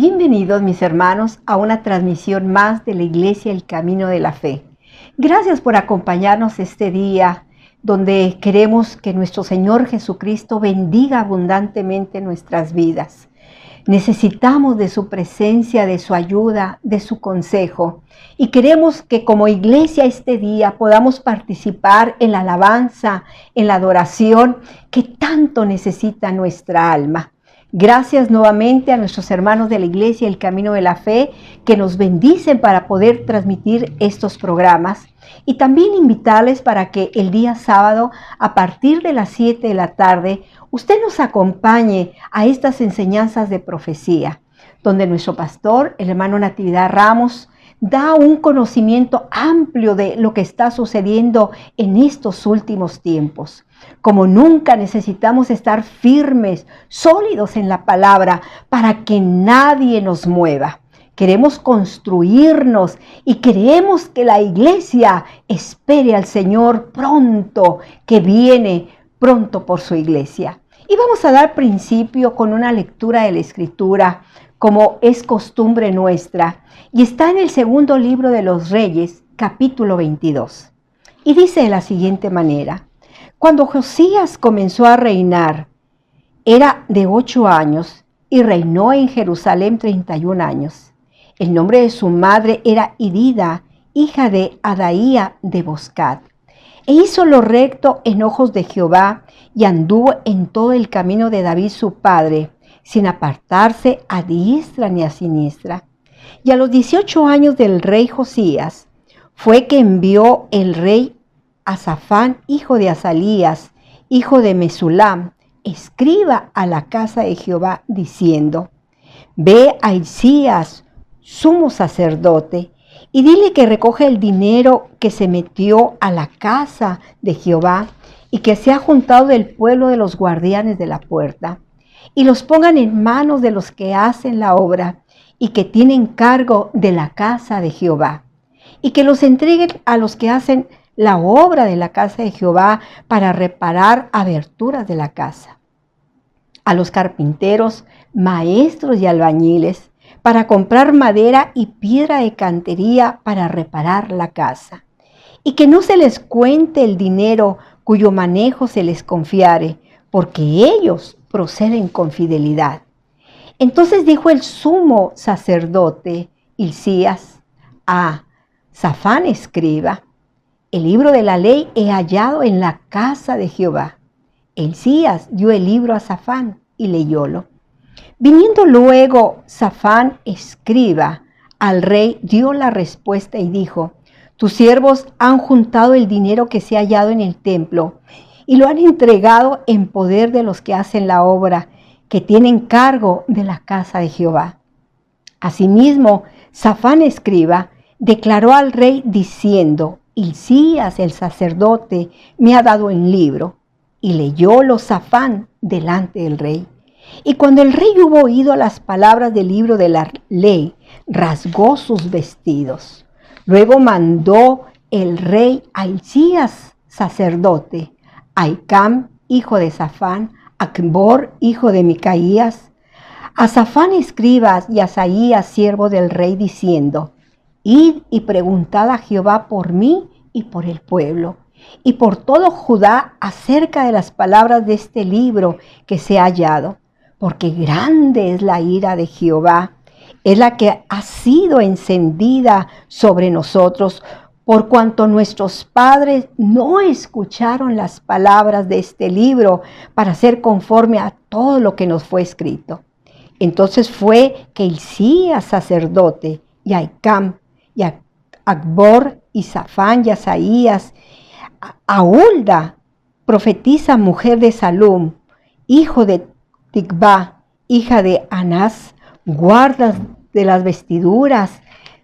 Bienvenidos mis hermanos a una transmisión más de la Iglesia El Camino de la Fe. Gracias por acompañarnos este día donde queremos que nuestro Señor Jesucristo bendiga abundantemente nuestras vidas. Necesitamos de su presencia, de su ayuda, de su consejo. Y queremos que como iglesia este día podamos participar en la alabanza, en la adoración que tanto necesita nuestra alma. Gracias nuevamente a nuestros hermanos de la Iglesia El Camino de la Fe que nos bendicen para poder transmitir estos programas y también invitarles para que el día sábado a partir de las 7 de la tarde usted nos acompañe a estas enseñanzas de profecía, donde nuestro pastor, el hermano Natividad Ramos, da un conocimiento amplio de lo que está sucediendo en estos últimos tiempos. Como nunca necesitamos estar firmes, sólidos en la palabra para que nadie nos mueva. Queremos construirnos y queremos que la iglesia espere al Señor pronto, que viene pronto por su iglesia. Y vamos a dar principio con una lectura de la Escritura, como es costumbre nuestra, y está en el segundo libro de los Reyes, capítulo 22. Y dice de la siguiente manera: Cuando Josías comenzó a reinar, era de 8 años y reinó en Jerusalén 31 años. El nombre de su madre era Idida, hija de Adaía de Boscat. E hizo lo recto en ojos de Jehová y anduvo en todo el camino de David su padre, sin apartarse a diestra ni a siniestra. Y a los 18 años del rey Josías fue que envió el rey a Safán, hijo de Azalías, hijo de Mesulam, escriba a la casa de Jehová, diciendo: Ve a Hilcías, sumo sacerdote, y dile que recoge el dinero que se metió a la casa de Jehová y que se ha juntado del pueblo de los guardianes de la puerta, y los pongan en manos de los que hacen la obra y que tienen cargo de la casa de Jehová, y que los entreguen a los que hacen la obra de la casa de Jehová para reparar aberturas de la casa, a los carpinteros, maestros y albañiles, para comprar madera y piedra de cantería para reparar la casa, y que no se les cuente el dinero cuyo manejo se les confiare, porque ellos proceden con fidelidad. Entonces dijo el sumo sacerdote Hilcías a Safán escriba: El libro de la ley he hallado en la casa de Jehová. Hilcías dio el libro a Safán y leyólo. Viniendo luego Safán escriba al rey, dio la respuesta y dijo: Tus siervos han juntado el dinero que se ha hallado en el templo y lo han entregado en poder de los que hacen la obra, que tienen cargo de la casa de Jehová. Asimismo, Safán escriba declaró al rey diciendo: Hilcías el sacerdote me ha dado el libro. Y leyólo Safán delante del rey. Y cuando el rey hubo oído las palabras del libro de la ley, rasgó sus vestidos. Luego mandó el rey a Hilcías sacerdote, a Hicam, hijo de Safán, a Acbor, hijo de Micaías, a Safán escribas y a Asaías, siervo del rey, diciendo: Id y preguntad a Jehová por mí y por el pueblo, y por todo Judá acerca de las palabras de este libro que se ha hallado, porque grande es la ira de Jehová, es la que ha sido encendida sobre nosotros, por cuanto nuestros padres no escucharon las palabras de este libro para hacer conforme a todo lo que nos fue escrito. Entonces fue que Hilcías sacerdote y a Hicam y a Acbor y Safán y Asaías, a Hulda, profetisa mujer de Salum, hijo de Ticvá, hija de Anás, guardas de las vestiduras,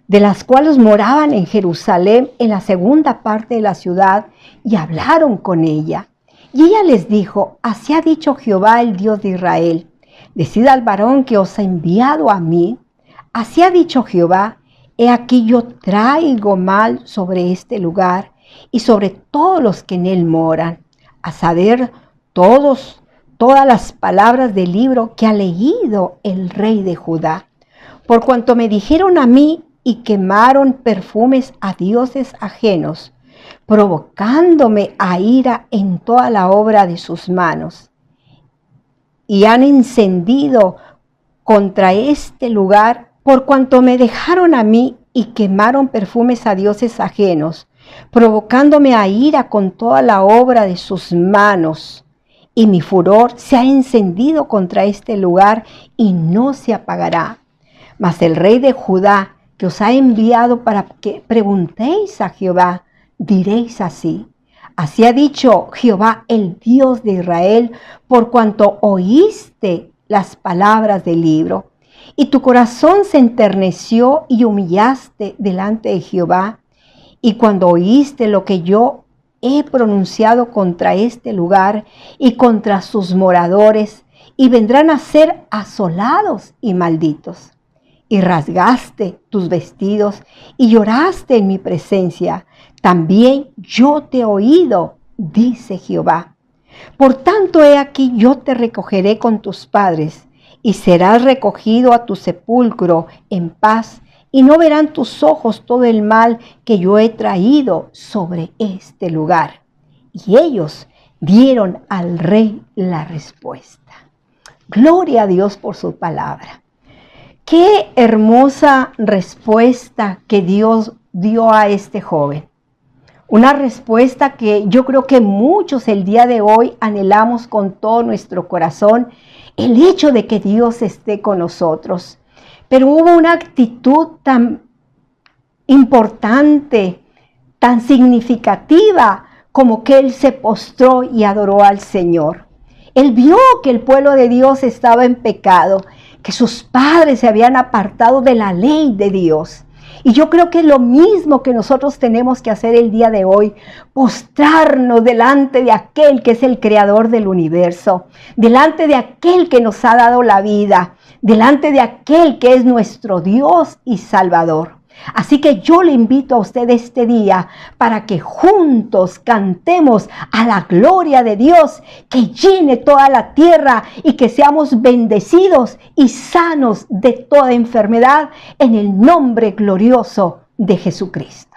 de las cuales moraban en Jerusalén, en la segunda parte de la ciudad, y hablaron con ella. Y ella les dijo: Así ha dicho Jehová, el Dios de Israel: Decid al varón que os ha enviado a mí. Así ha dicho Jehová: He aquí yo traigo mal sobre este lugar y sobre todos los que en él moran, a saber, todas las palabras del libro que ha leído el rey de Judá. por cuanto me dijeron a mí y quemaron perfumes a dioses ajenos, provocándome a ira en toda la obra de sus manos. Y han encendido contra este lugar, por cuanto me dejaron a mí y quemaron perfumes a dioses ajenos, provocándome a ira con toda la obra de sus manos. Y mi furor se ha encendido contra este lugar y no se apagará. Mas el rey de Judá, que os ha enviado para que preguntéis a Jehová, diréis así: así ha dicho Jehová, el Dios de Israel, por cuanto oíste las palabras del libro, y tu corazón se enterneció y humillaste delante de Jehová, y cuando oíste lo que yo he pronunciado contra este lugar y contra sus moradores, y vendrán a ser asolados y malditos. Y rasgaste tus vestidos y lloraste en mi presencia. También yo te he oído, dice Jehová. Por tanto, he aquí, yo te recogeré con tus padres, y serás recogido a tu sepulcro en paz, y no verán tus ojos todo el mal que yo he traído sobre este lugar. Y ellos dieron al rey la respuesta. Gloria a Dios por su palabra. Qué hermosa respuesta que Dios dio a este joven. Una respuesta que yo creo que muchos el día de hoy anhelamos con todo nuestro corazón, el hecho de que Dios esté con nosotros. Pero hubo una actitud tan importante, tan significativa, como que él se postró y adoró al Señor. Él vio que el pueblo de Dios estaba en pecado, que sus padres se habían apartado de la ley de Dios. Y yo creo que es lo mismo que nosotros tenemos que hacer el día de hoy, postrarnos delante de aquel que es el creador del universo, delante de aquel que nos ha dado la vida, delante de aquel que es nuestro Dios y Salvador. Así que yo le invito a usted este día para que juntos cantemos a la gloria de Dios, que llene toda la tierra y que seamos bendecidos y sanos de toda enfermedad en el nombre glorioso de Jesucristo.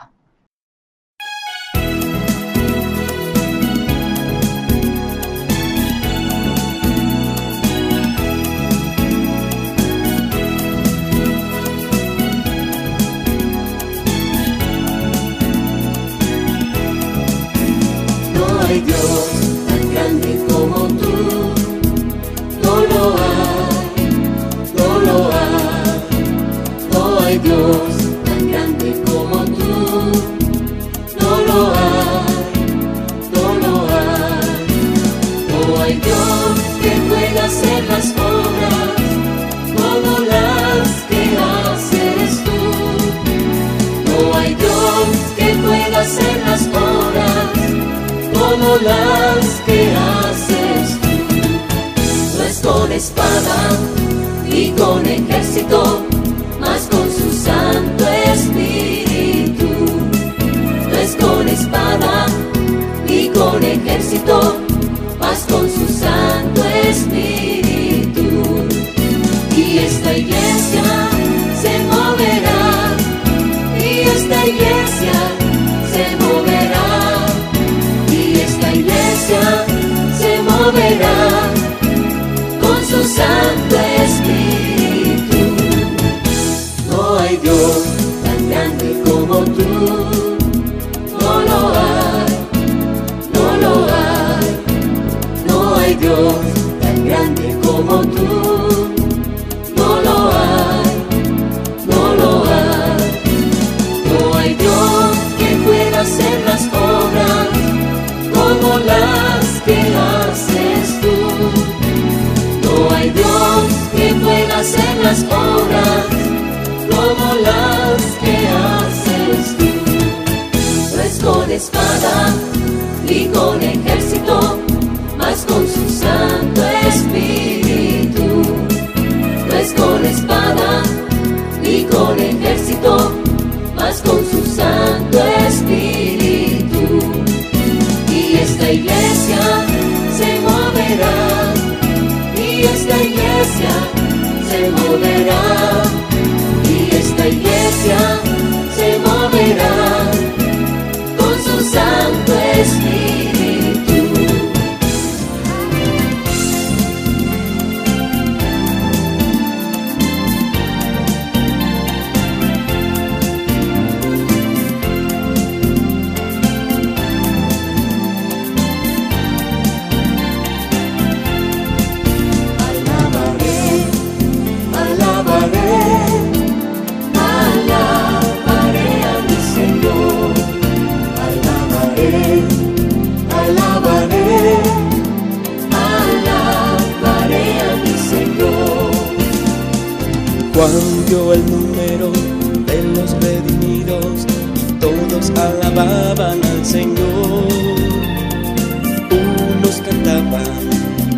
No hay Dios tan grande como tú, no lo hay, no lo hay. No hay Dios tan grande como tú, no lo hay, no lo hay. No hay Dios que pueda hacer las obras como las que haces tú. No hay Dios que pueda hacer las obras como las que haces tú. No es con espada ni con ejército, mas con su Santo Espíritu. No es con espada ni con ejército, mas con su Santo Espíritu. Y esta iglesia se moverá, y esta iglesia se moverá. Se moverá con su Santo Espíritu. No hay Dios tan grande como tú, no lo hay, no lo hay. No hay Dios tan grande como tú, no lo hay, no lo hay. No hay Dios que pueda hacer las obras como las que haces tú. No hay Dios que pueda hacer las obras como las que haces tú. No es con espada ni con ejército, mas con su Santo Espíritu. No es con espada ni con ejército, mas con su Santo Espíritu. Y esta iglesia se moverá, y esta iglesia se moverá Cuando el número de los redimidos, todos alababan al Señor. Unos cantaban,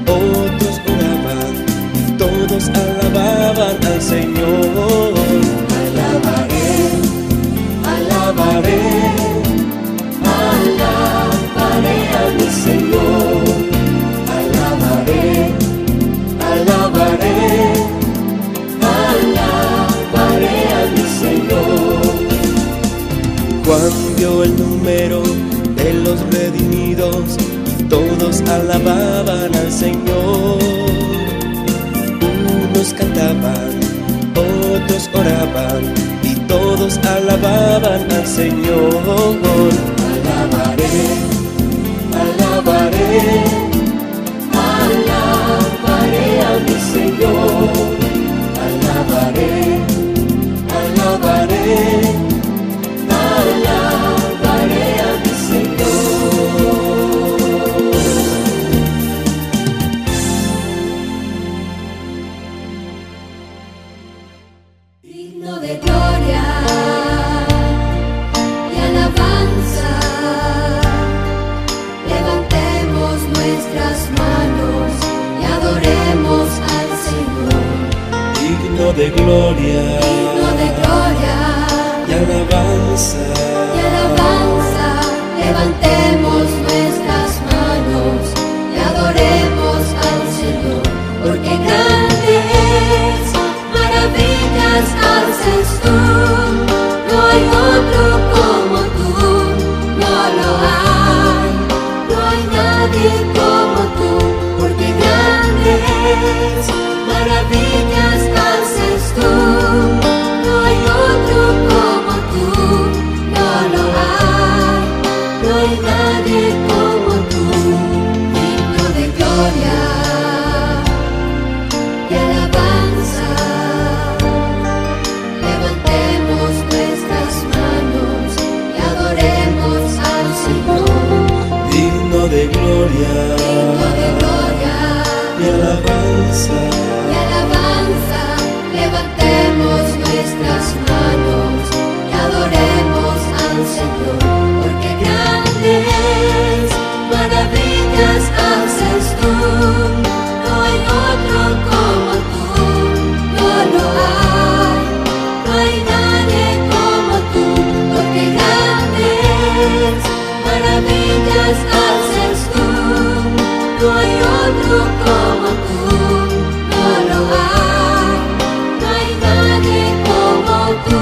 otros oraban, todos alababan al Señor. Alabaré, alabaré, alabaré a mi Señor. Alabaré, alabaré, alabaré a mi Señor. Cuando el número de los redimidos, todos alababan al Señor. Unos cantaban, otros oraban, y todos alababan al Señor. Alabaré, alabaré, alabaré a mi Señor. Alabaré, alabaré, alabaré a mi Señor. Digno de gloria y alabanza, levantemos nuestras manos y adoremos al Señor. Digno de gloria y alabanza, levantemos nuestras manos y adoremos al Señor, porque grandes maravillas haces tú, no hay otro como tú, no lo hay, no hay nadie como tú, porque grandes maravillas haces tú, no hay otro como tú, no lo hay, no hay nadie como tú, digno de gloria y alabanza, levantemos nuestras manos y adoremos al Señor. digno de gloria y alabanza. Levantemos nuestras manos y adoremos al Señor, porque grandes maravillas haces tú, no hay otro como tú, no lo hay, no hay nadie como tú, porque grandes maravillas haces tú, no hay otro como tú, no lo hay, no hay nadie como tú.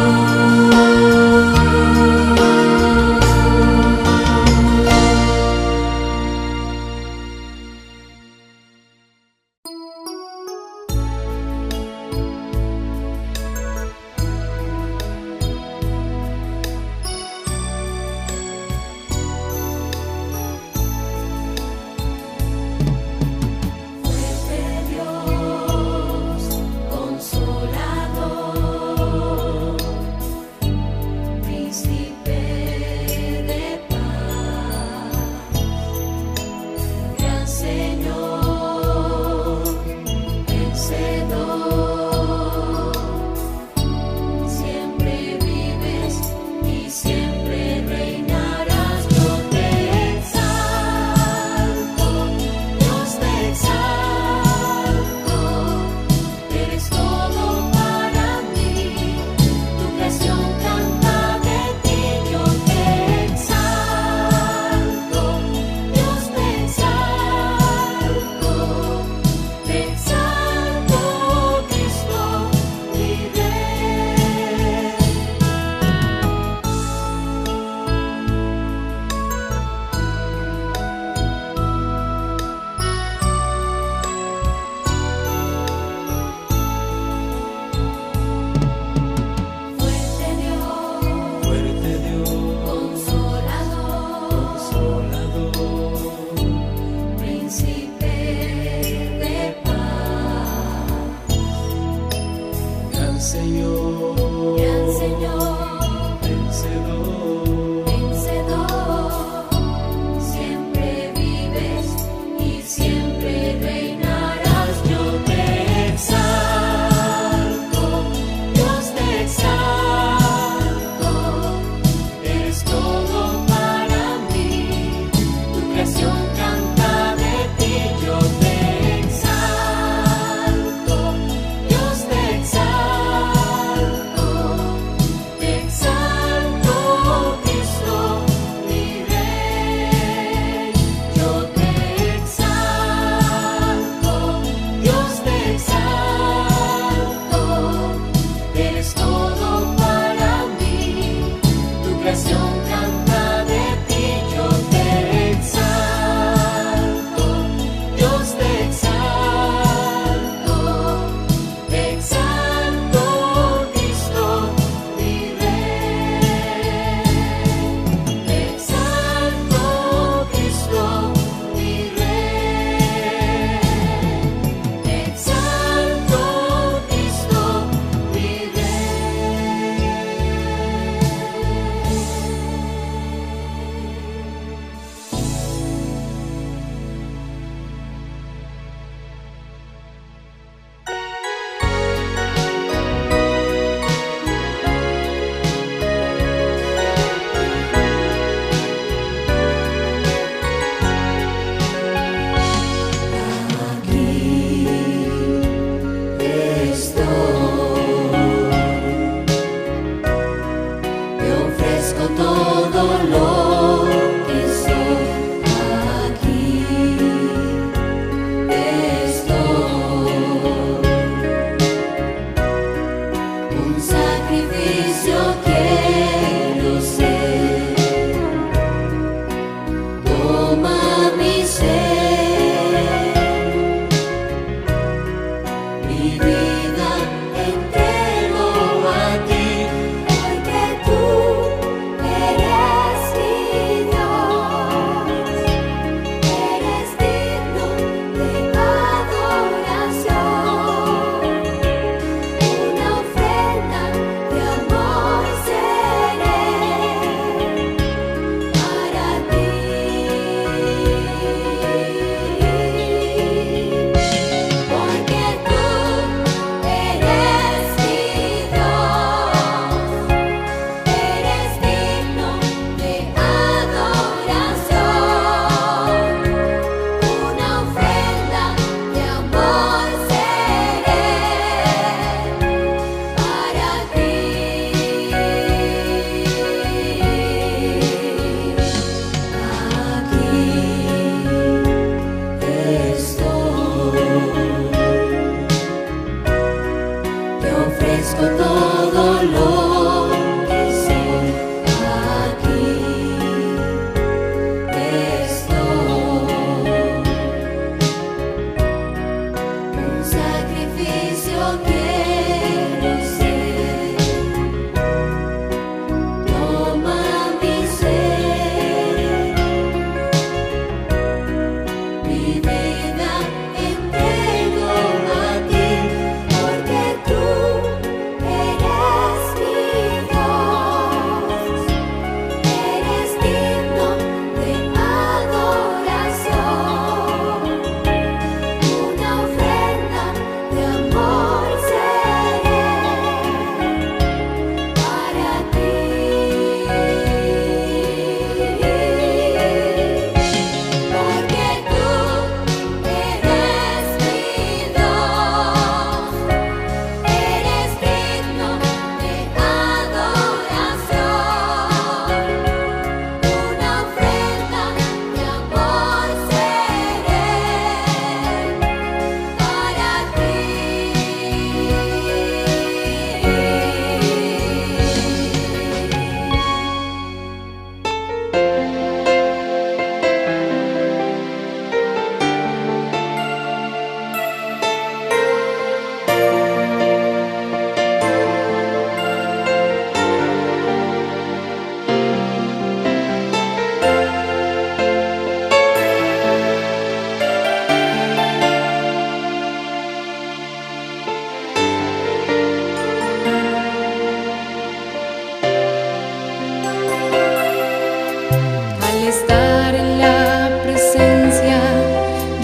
Fuerte Dios, consolador, príncipe de paz, gran Señor, vencedor, siempre vives y siempre reinarás. Yo te exalto, Dios te exalto, eres todo para mí, tu creación canta de ti. Yo te exalto, Dios te exalto, Cristo, mi Rey. Fuerte Dios, consolador, príncipe de paz, Gran Señor, vencedor, siempre vives y siempre reinarás. Yo te exalto,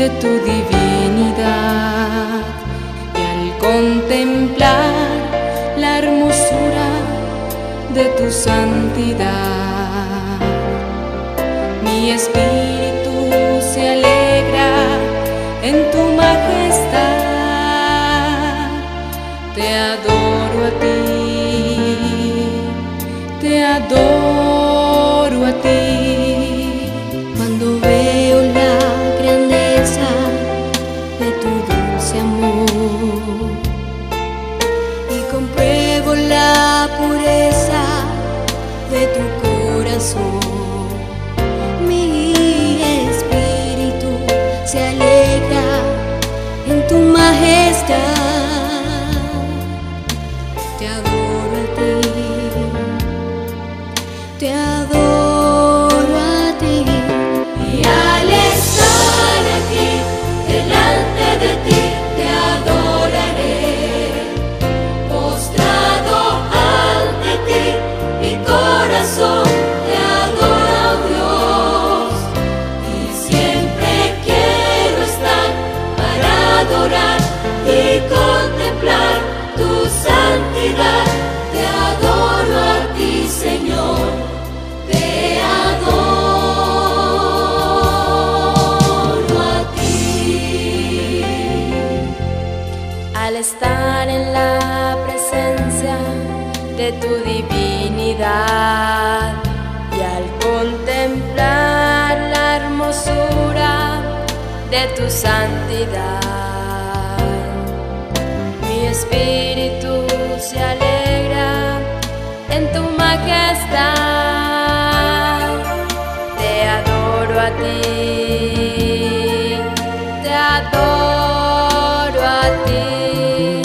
de tu divinidad, y al contemplar la hermosura de tu santidad, mi espíritu se alegra en tu majestad. Te adoro a ti, te adoro a ti. Cuando veo la grandeza de tu dulce amor y compruebo la pureza de tu corazón, mi espíritu se alegra en tu majestad. Te adoro a ti, te adoro a ti. Y al estar aquí delante de ti, te adoraré. Postrado ante ti, mi corazón te adora, oh Dios. Y siempre quiero estar para adorar y contemplar tu santidad. Te adoro a ti, Señor. Te adoro a ti. Al estar en la presencia de tu divinidad y al contemplar la hermosura de tu santidad, mi espíritu se alegra en tu majestad. Te adoro a ti, te adoro a ti.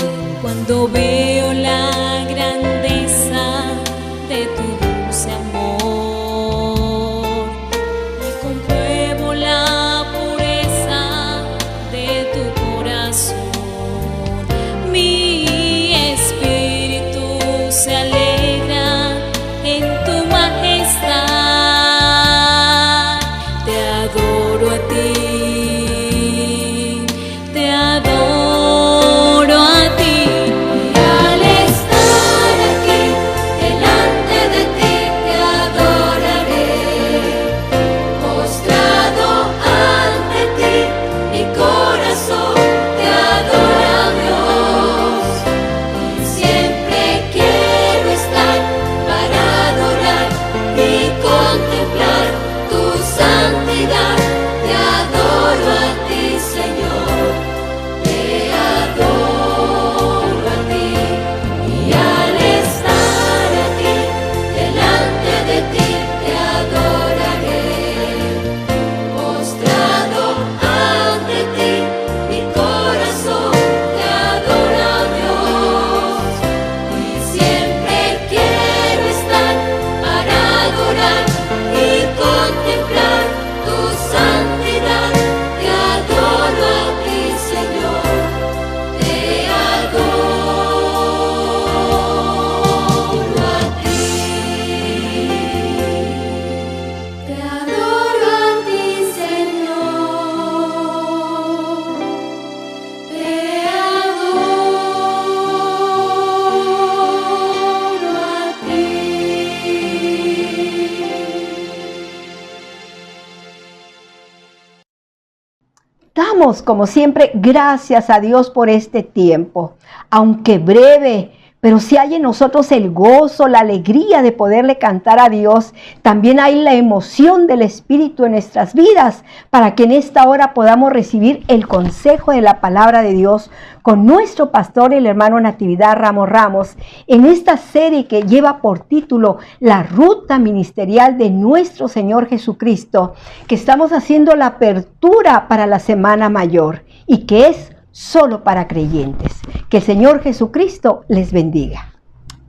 damos, como siempre, gracias a Dios por este tiempo, aunque breve, pero si hay en nosotros el gozo, la alegría de poderle cantar a Dios, también hay la emoción del Espíritu en nuestras vidas para que en esta hora podamos recibir el consejo de la palabra de Dios con nuestro pastor, el hermano Natividad Ramos, en esta serie que lleva por título La Ruta Ministerial de nuestro Señor Jesucristo, que estamos haciendo la apertura para la Semana Mayor y que es solo para creyentes. Que el Señor Jesucristo les bendiga.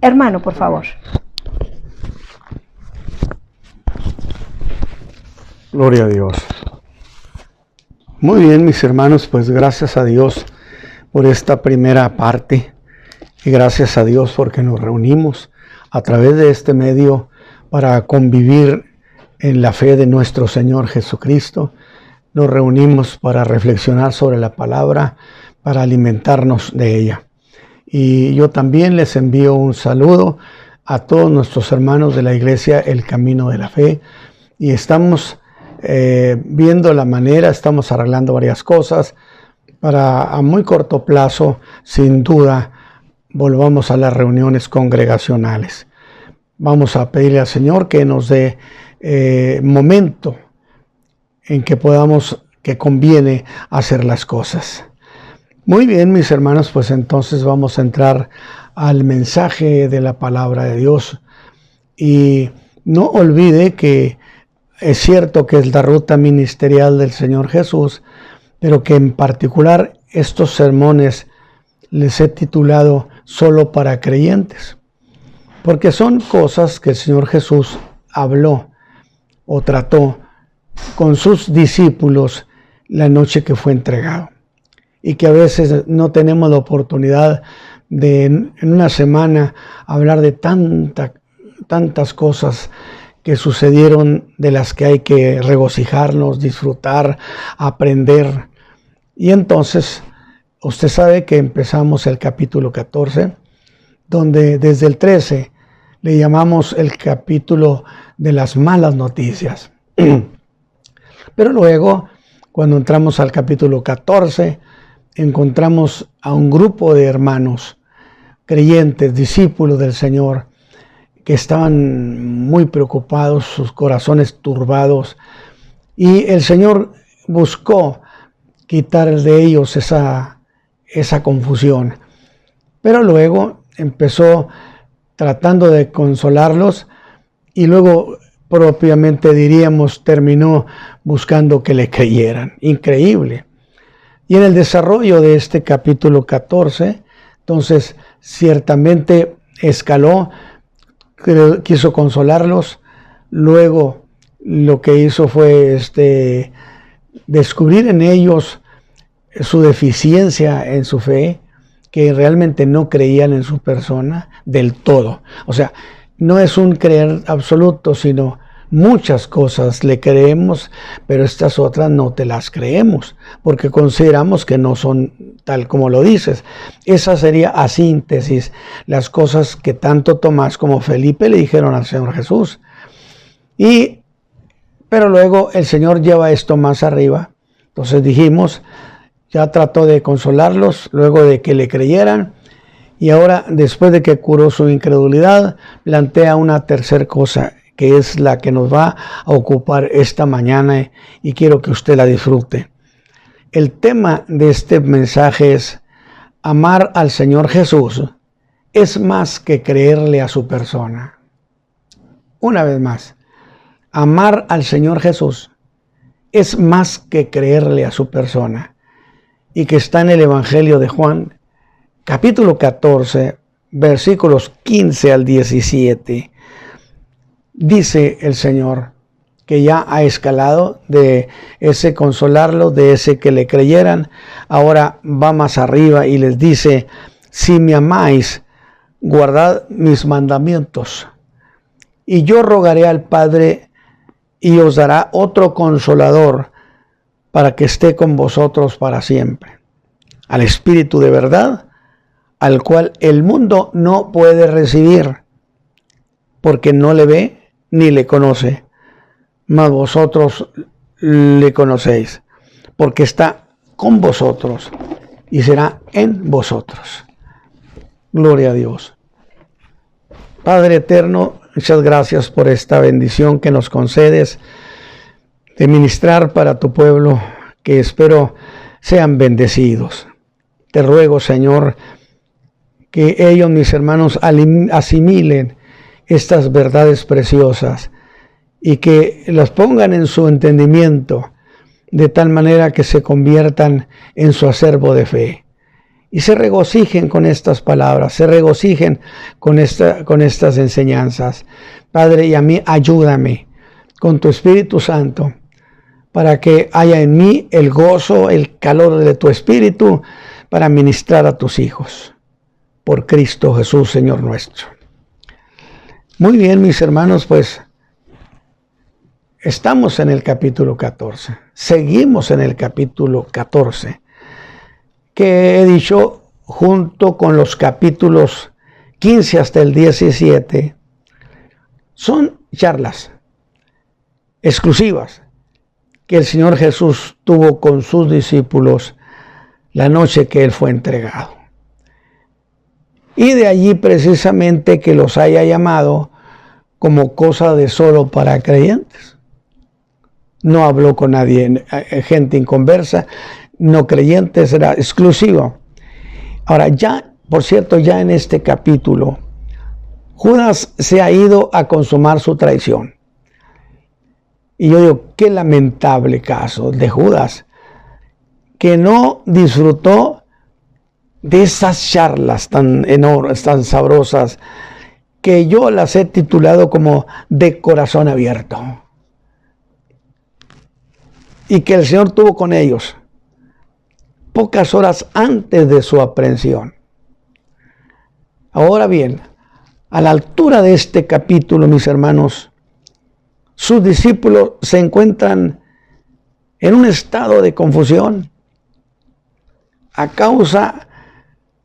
Hermano, por favor. Gloria a Dios. Muy bien, mis hermanos, pues gracias a Dios por esta primera parte y gracias a Dios porque nos reunimos a través de este medio para convivir en la fe de nuestro Señor Jesucristo. Nos reunimos para reflexionar sobre la palabra, para alimentarnos de ella. Y yo también les envío un saludo a todos nuestros hermanos de la iglesia El Camino de la Fe. Y estamos viendo la manera, estamos arreglando varias cosas para a muy corto plazo, sin duda, volvamos a las reuniones congregacionales. Vamos a pedirle al Señor que nos dé momento en que conviene hacer las cosas. Muy bien, mis hermanos, pues entonces vamos a entrar al mensaje de la palabra de Dios. Y no olvide que es cierto que es la ruta ministerial del Señor Jesús, pero que en particular estos sermones les he titulado Solo para creyentes, porque son cosas que el Señor Jesús habló o trató con sus discípulos la noche que fue entregado, y que a veces no tenemos la oportunidad de en una semana hablar de tantas cosas que sucedieron, de las que hay que regocijarnos, disfrutar, aprender. Y entonces usted sabe que empezamos el capítulo 14, donde desde el 13 le llamamos el capítulo de las malas noticias. Pero luego, cuando entramos al capítulo 14, encontramos a un grupo de hermanos creyentes, discípulos del Señor, que estaban muy preocupados, sus corazones turbados, y el Señor buscó quitar de ellos esa confusión. Pero luego empezó tratando de consolarlos y luego propiamente diríamos terminó buscando que le creyeran. Increíble. Y en el desarrollo de este capítulo 14, entonces ciertamente escaló, quiso consolarlos, luego lo que hizo fue descubrir en ellos su deficiencia en su fe, que realmente no creían en su persona del todo. O sea, no es un creer absoluto, sino muchas cosas le creemos, pero estas otras no te las creemos, porque consideramos que no son tal como lo dices. Esa sería a síntesis las cosas que tanto Tomás como Felipe le dijeron al Señor Jesús. Pero luego el Señor lleva esto más arriba. Entonces dijimos, ya trató de consolarlos luego de que le creyeran, y ahora, después de que curó su incredulidad, plantea una tercera cosa, que es la que nos va a ocupar esta mañana, y quiero que usted la disfrute. El tema de este mensaje es: amar al Señor Jesús es más que creerle a su persona. Una vez más, amar al Señor Jesús es más que creerle a su persona, y que está en el Evangelio de Juan, capítulo 14, versículos 15 al 17. Dice el Señor que ya ha escalado de ese consolarlo, de ese que le creyeran. Ahora va más arriba y les dice: si me amáis, guardad mis mandamientos. Y yo rogaré al Padre y os dará otro consolador para que esté con vosotros para siempre. Al Espíritu de verdad, al cual el mundo no puede recibir, porque no le ve ni le conoce, mas vosotros le conocéis, porque está con vosotros y será en vosotros. Gloria a Dios. Padre eterno, muchas gracias por esta bendición que nos concedes de ministrar para tu pueblo, que espero sean bendecidos. Te ruego, Señor, que ellos, mis hermanos, asimilen estas verdades preciosas y que las pongan en su entendimiento de tal manera que se conviertan en su acervo de fe. Y se regocijen con estas palabras, se regocijen con estas enseñanzas. Padre, y a mí ayúdame con tu Espíritu Santo para que haya en mí el gozo, el calor de tu Espíritu para ministrar a tus hijos. Por Cristo Jesús, Señor nuestro. Muy bien, mis hermanos, pues estamos en el capítulo 14. Seguimos en el capítulo 14. Que he dicho junto con los capítulos 15 hasta el 17, son charlas exclusivas que el Señor Jesús tuvo con sus discípulos la noche que Él fue entregado. Y de allí precisamente que los haya llamado como cosa de solo para creyentes. No habló con nadie, gente inconversa, no creyentes, era exclusivo. Ahora ya, por cierto, ya en este capítulo, Judas se ha ido a consumar su traición. Y yo digo, qué lamentable caso de Judas, que no disfrutó de esas charlas tan enormes, tan sabrosas, que yo las he titulado como de corazón abierto. Y que el Señor tuvo con ellos pocas horas antes de su aprehensión. Ahora bien, a la altura de este capítulo, mis hermanos, sus discípulos se encuentran en un estado de confusión a causa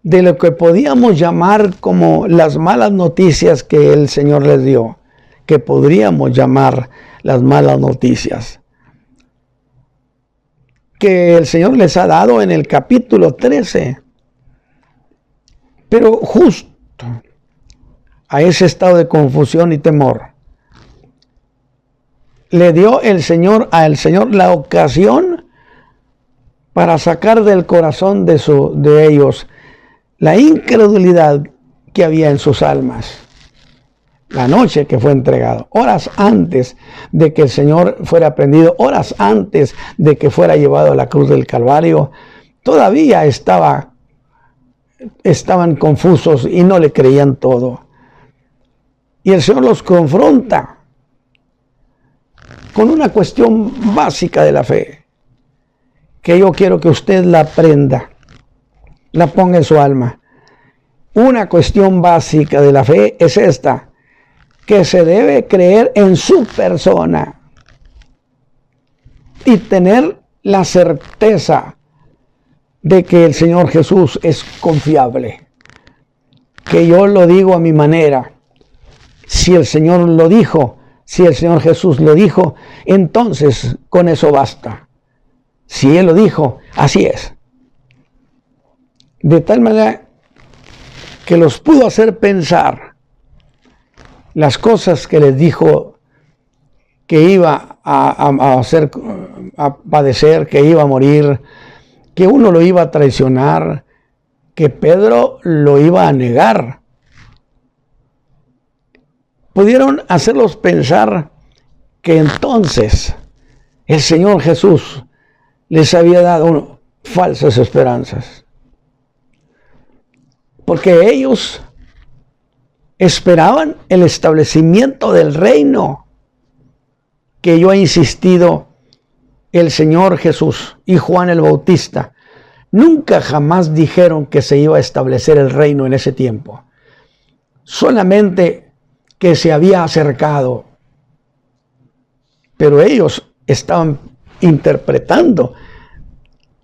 de lo que podíamos llamar como las malas noticias que el Señor les dio, que podríamos llamar las malas noticias que el Señor les ha dado en el capítulo 13. Pero justo a ese estado de confusión y temor, le dio al Señor la ocasión para sacar del corazón de ellos la incredulidad que había en sus almas. La noche que fue entregado, horas antes de que el Señor fuera prendido, horas antes de que fuera llevado a la cruz del Calvario, todavía estaban confusos y no le creían todo. Y el Señor los confronta con una cuestión básica de la fe, que yo quiero que usted la aprenda, la ponga en su alma. Una cuestión básica de la fe es esta: que se debe creer en su persona y tener la certeza de que el Señor Jesús es confiable. Que yo lo digo a mi manera. Si el Señor lo dijo, si el Señor Jesús lo dijo, entonces con eso basta. Si Él lo dijo, así es. De tal manera que los pudo hacer pensar las cosas que les dijo que iba a padecer, que iba a morir, que uno lo iba a traicionar, que Pedro lo iba a negar. Pudieron hacerlos pensar que entonces el Señor Jesús les había dado falsas esperanzas. Porque ellos esperaban el establecimiento del reino que yo he insistido, el Señor Jesús y Juan el Bautista nunca jamás dijeron que se iba a establecer el reino en ese tiempo. Solamente que se había acercado. Pero ellos estaban interpretando,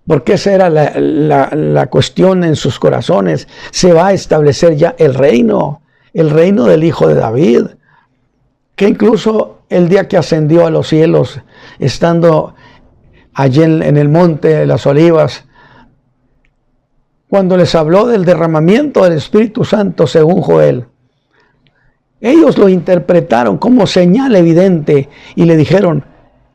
porque esa era la cuestión en sus corazones. Se va a establecer ya el reino del Hijo de David, que incluso el día que ascendió a los cielos, estando allí en el monte de las Olivas, cuando les habló del derramamiento del Espíritu Santo según Joel. Ellos lo interpretaron como señal evidente y le dijeron,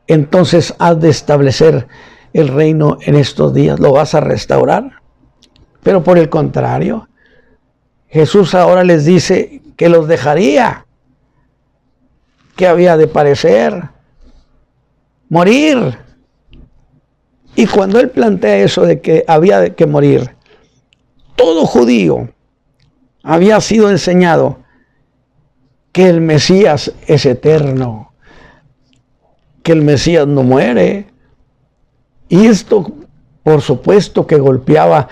entonces has de establecer el reino en estos días, ¿lo vas a restaurar? Pero por el contrario, Jesús ahora les dice que los dejaría, que había de padecer, morir. Y cuando él plantea eso de que había de que morir, todo judío había sido enseñado que el Mesías es eterno, que el Mesías no muere. Y esto, por supuesto, que golpeaba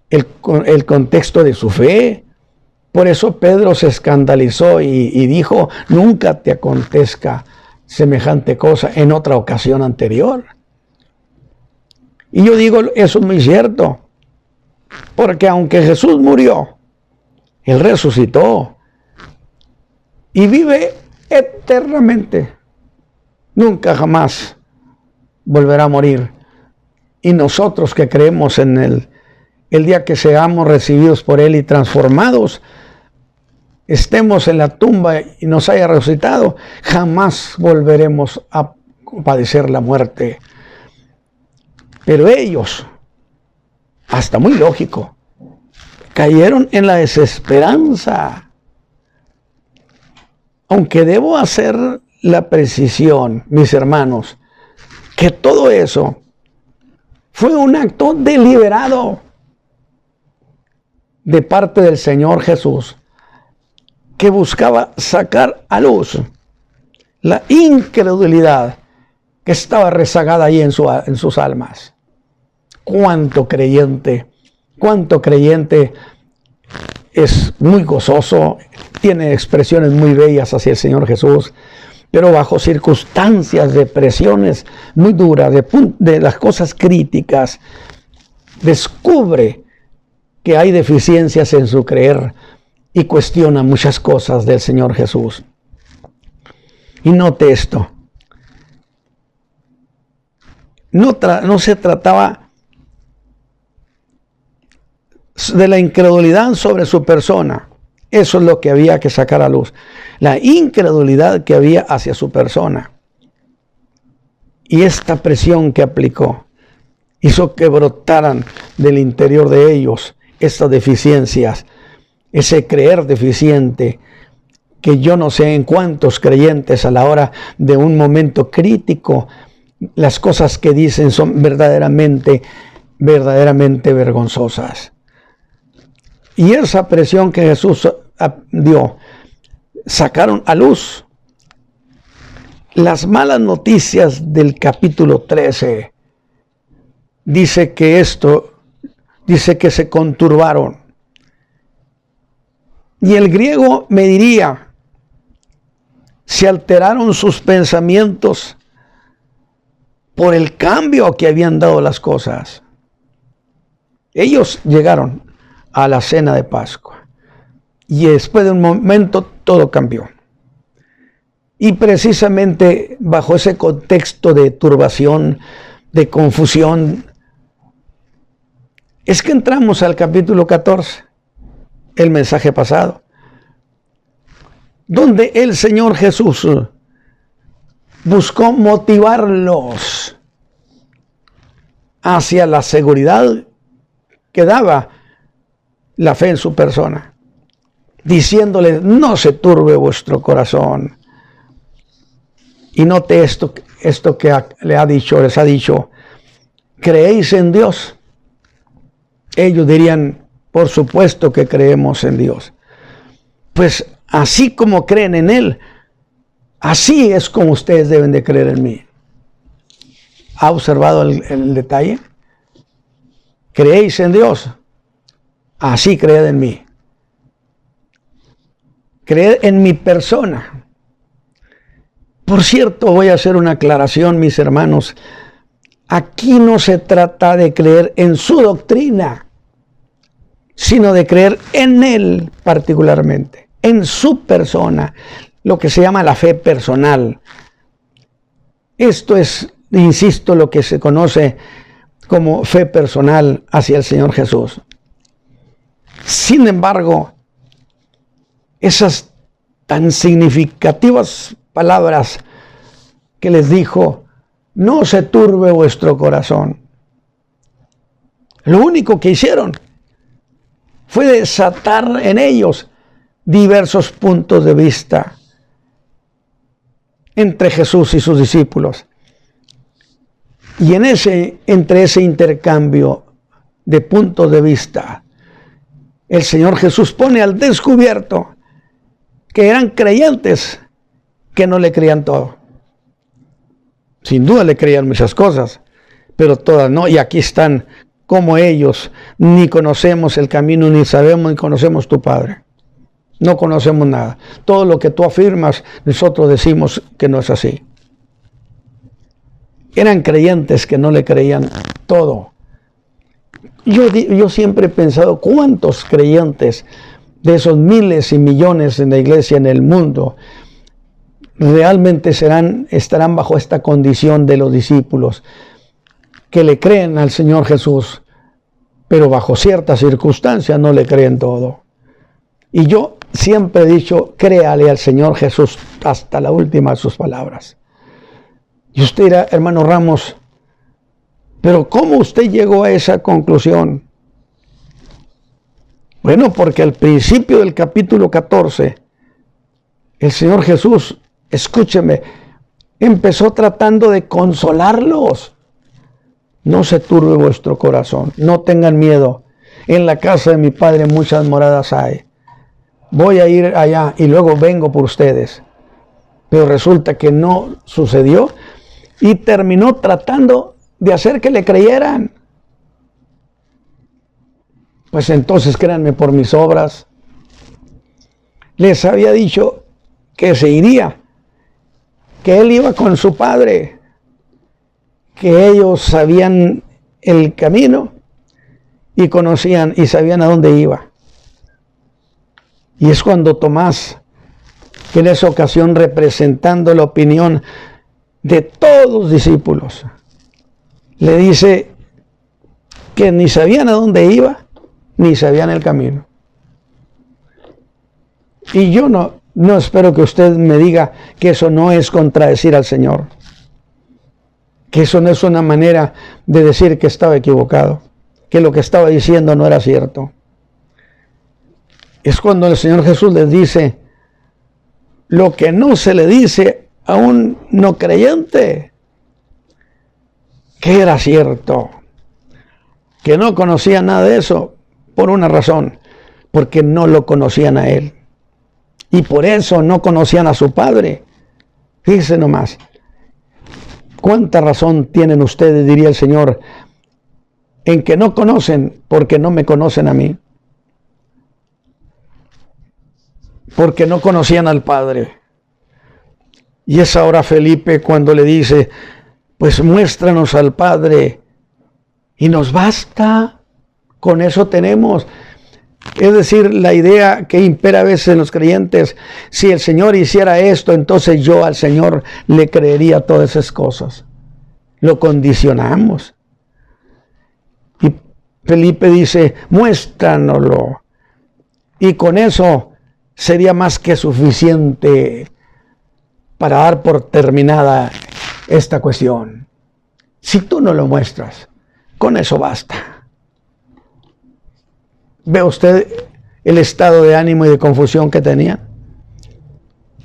el contexto de su fe. Por eso Pedro se escandalizó y dijo, nunca te acontezca semejante cosa en otra ocasión anterior. Y yo digo, eso es muy cierto, porque aunque Jesús murió, Él resucitó y vive eternamente. Nunca jamás volverá a morir. Y nosotros que creemos en Él, el día que seamos recibidos por Él y transformados, estemos en la tumba y nos haya resucitado, jamás volveremos a padecer la muerte. Pero ellos, hasta muy lógico, cayeron en la desesperanza. Aunque debo hacer la precisión, mis hermanos, que todo eso fue un acto deliberado de parte del Señor Jesús, que buscaba sacar a luz la incredulidad que estaba rezagada ahí en sus almas. Cuánto creyente es muy gozoso, tiene expresiones muy bellas hacia el Señor Jesús, pero bajo circunstancias de presiones muy duras, de las cosas críticas, descubre que hay deficiencias en su creer y cuestiona muchas cosas del Señor Jesús. Y note esto, no se trataba de la incredulidad sobre su persona. Eso es lo que había que sacar a luz. La incredulidad que había hacia su persona. Y esta presión que aplicó hizo que brotaran del interior de ellos estas deficiencias. Ese creer deficiente que yo no sé en cuántos creyentes a la hora de un momento crítico, las cosas que dicen son verdaderamente vergonzosas. Y esa presión que Jesús dio, sacaron a luz las malas noticias del capítulo 13. Dice que se conturbaron. Y el griego me diría, se alteraron sus pensamientos por el cambio que habían dado las cosas. Ellos llegaron a la cena de Pascua y después de un momento todo cambió. Y precisamente bajo ese contexto de turbación, de confusión, es que entramos al capítulo 14, el mensaje pasado, donde el Señor Jesús buscó motivarlos hacia la seguridad que daba la fe en su persona, diciéndoles, no se turbe vuestro corazón. Y note esto que les ha dicho, ¿creéis en Dios? Ellos dirían, por supuesto que creemos en Dios. Pues así como creen en Él, así es como ustedes deben de creer en mí. ¿Ha observado el detalle? ¿Creéis en Dios? Así creed en mí. Creed en mi persona. Por cierto, voy a hacer una aclaración, mis hermanos. Aquí no se trata de creer en su doctrina, sino de creer en Él particularmente, en su persona, lo que se llama la fe personal. Esto es, insisto, lo que se conoce como fe personal hacia el Señor Jesús. Sin embargo, esas tan significativas palabras que les dijo, no se turbe vuestro corazón. Lo único que hicieron fue desatar en ellos diversos puntos de vista entre Jesús y sus discípulos. Y entre ese intercambio de puntos de vista, el Señor Jesús pone al descubierto que eran creyentes que no le creían todo. Sin duda le creían muchas cosas, pero todas no. Y aquí están como ellos. Ni conocemos el camino, ni sabemos, ni conocemos tu Padre. No conocemos nada. Todo lo que tú afirmas, nosotros decimos que no es así. Eran creyentes que no le creían todo. Yo siempre he pensado, ¿cuántos creyentes de esos miles y millones en la iglesia, en el mundo, realmente estarán bajo esta condición de los discípulos, que le creen al Señor Jesús, pero bajo ciertas circunstancias no le creen todo? Y yo siempre he dicho, créale al Señor Jesús hasta la última de sus palabras. Y usted dirá, hermano Ramos, pero ¿cómo usted llegó a esa conclusión? Bueno, porque al principio del capítulo 14, el Señor Jesús, escúcheme, empezó tratando de consolarlos. No se turbe vuestro corazón, no tengan miedo. En la casa de mi Padre muchas moradas hay. Voy a ir allá y luego vengo por ustedes. Pero resulta que no sucedió y terminó tratando de hacer que le creyeran. Pues entonces créanme por mis obras. Les había dicho que se iría, que él iba con su Padre, que ellos sabían el camino y conocían y sabían a dónde iba. Y es cuando Tomás, que en esa ocasión representando la opinión de todos los discípulos, le dice que ni sabían a dónde iba, ni sabían el camino. Y yo no espero que usted me diga que eso no es contradecir al Señor, que eso no es una manera de decir que estaba equivocado, que lo que estaba diciendo no era cierto. Es cuando el Señor Jesús les dice lo que no se le dice a un no creyente, que era cierto, que no conocía nada de eso, por una razón, porque no lo conocían a Él. Y por eso no conocían a su Padre. Fíjense nomás, cuánta razón tienen ustedes, diría el Señor, en que no conocen porque no me conocen a mí. Porque no conocían al Padre. Y es ahora Felipe cuando le dice, pues muéstranos al Padre y nos basta, con eso tenemos. Es decir, la idea que impera a veces en los creyentes, si el Señor hiciera esto, entonces yo al Señor le creería todas esas cosas. Lo condicionamos. Y Felipe dice, muéstranoslo. Y con eso sería más que suficiente para dar por terminada esta cuestión. Si tú no lo muestras, con eso basta. ¿Ve usted el estado de ánimo y de confusión que tenía?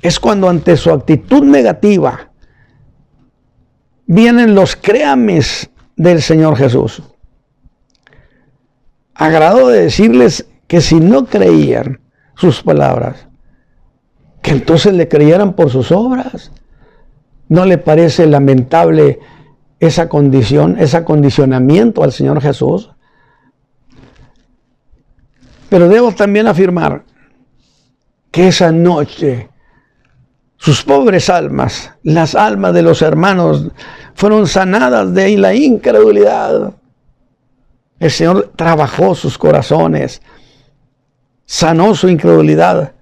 Es cuando ante su actitud negativa vienen los créames del Señor Jesús. Agradó de decirles que si no creían sus palabras, que entonces le creyeran por sus obras. ¿No le parece lamentable esa condición, ese acondicionamiento al Señor Jesús? Pero debo también afirmar que esa noche sus pobres almas, las almas de los hermanos, fueron sanadas de la incredulidad. El Señor trabajó sus corazones, sanó su incredulidad.